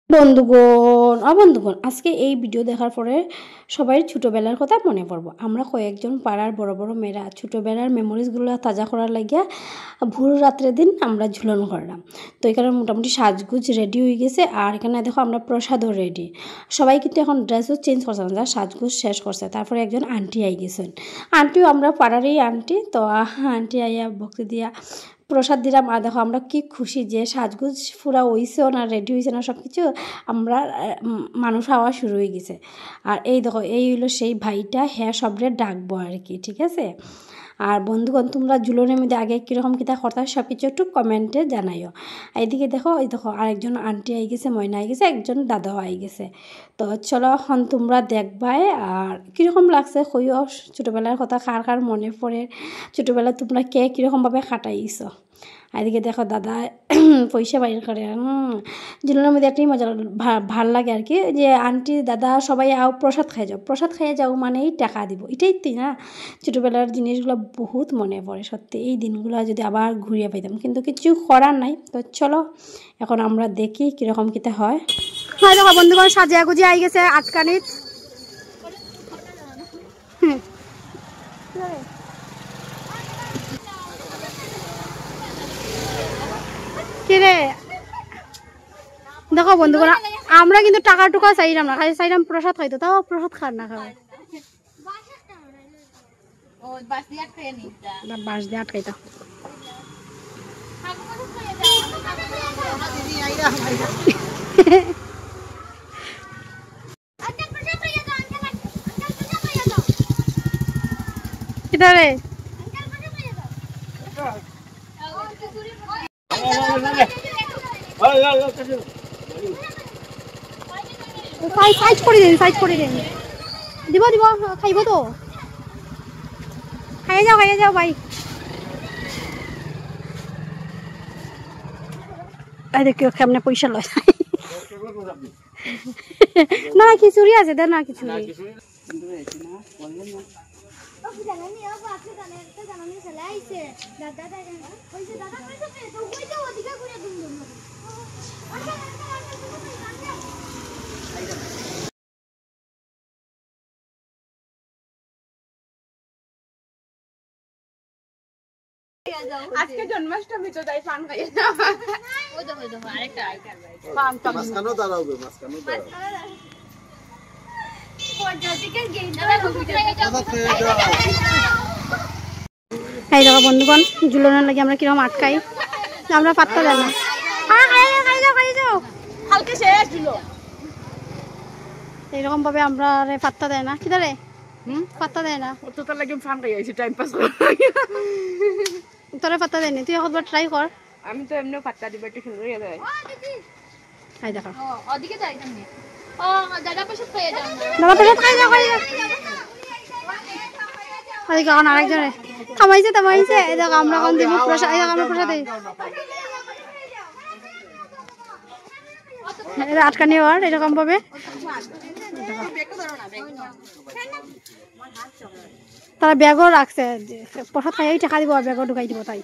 বন্ধুগণ আজকে এই ভিডিও দেখার পরে সবাই ছোটবেলার কথা মনে পড়বো। আমরা কয়েকজন পাড়ার বড় বড় মেয়েরা ছোটবেলার মেমোরিজগুলো তাজা করার লাগিয়া ভোর রাত্রের দিন আমরা ঝুলন করলাম। তো এখানে মোটামুটি সাজগুজ রেডি হয়ে গেছে, আর এখানে দেখো আমরা প্রসাদও রেডি। সবাই কিন্তু এখন ড্রেসও চেঞ্জ করছে, না সাজগুজ শেষ করছে। তারপরে একজন আন্টি আই গেছেন, আন্টিও আমরা পাড়ারই আন্টি। তো আন্টি আইয়া ভক্তি দিয়া প্রসাদ দিলাম। আর দেখো আমরা কি খুশি যে সাজগুজ পুরা হইছেও না, রেডি হয়েছে না, সব কিছু আমরা মানুষ হওয়া শুরু হয়ে গেছে। আর এই দেখো এই হইলো সেই ভাইটা, হ্যাঁ সবরে ডাকবো আর কি, ঠিক আছে। আর বন্ধুগণ তোমরা ঝুলনের মধ্যে আগে কীরকম কিতা করতা সব কিছু একটু কমেন্টে জানাইও। এইদিকে দেখো এই দেখো আরেকজন আন্টি আই গেছে, ময়না আই গেছে, একজন দাদাও আই গেছে। তো চলো এখন তোমরা দেখবাই আর কীরকম লাগছে কইও। ছোটোবেলার কথা কার কার মনে পড়ে, ছোটোবেলা তোমরা কে কীরকমভাবে কাটাইছ। এদিকে দেখো দাদা পয়সা বাইর করে। ঝুলনের মধ্যে একটাই মজা ভাল লাগে আর কি, যে আন্টি দাদা সবাই আও প্রসাদ খাই যাও, প্রসাদ খাইয়ে যাও মানেই টাকা দিব, এটাই তো না। ছোটোবেলার জিনিসগুলো বহুত মনে পড়ে সত্যি। এই দিনগুলো যদি আবার ঘুরিয়ে পাইতাম, কিন্তু কিছু করার নাই। তো চলো এখন আমরা দেখি কীরকম কিতা হয়। হ্যাঁ দেখো বন্ধুগণ সাজিয়া গুজিয়া আই গেছে আটকানিত। কিরে দেখো বন্ধুগণ আমরা কিন্তু টাকা টুকা চাইলাম না, খাই চাইলাম প্রসাদ খাইতো, তাও প্রসাদ খার না খাবে বাস দিয়ে আটকাইতো। কিটারে সাইজ করে দেন, সাইজ করে দেন, দিব দিব খাইব তো, খাইয়ে যাও ভাই। দেখো কেমনে পয়সা লয় না, খিচুড়ি আছে দেন না, খিচুড়ি আজকে জন্মাষ্টমী তো তাই পান খাইয়ে যাও। ওই দেখো আরেকটা আইটেম পান মাছখানো দাঁড়াবে, মাছখানো দাঁড়াবে। এই দেখো বন্ধুগণ ঝুলনের লাগে আমরা কিরকম আটকাই, আমরা পাত্তা দেয় না। এইরকম ভাবে আমরা পাত্তা দেয় না, কি ধরে পাত্তা দেয় না। তোরা পাত্তা দেয়নি, তুই একবার ট্রাই কর। আমি তো এমনি পাত্তা দিব, একটু সুন্দর হয়ে যায়। এই দেখো ওদিকে যাই তুমি, ও দাদা প্রসাদ খাইয়ে যাও, দাদা প্রসাদ খাইয়ে যাও। ওদিকে এখন আরেকজনে থামাইছে। এই দেখো আমরা এখন দিব প্রসাদ, এই দেখো আমরা প্রসাদ দিই। আটকানি হওয়ার এরকম ভাবে তারা ব্যাগও রাখছে, প্রসাদ খাইয়েই টাকা দিব আর ব্যাগও ঢুকাই দিব তাই।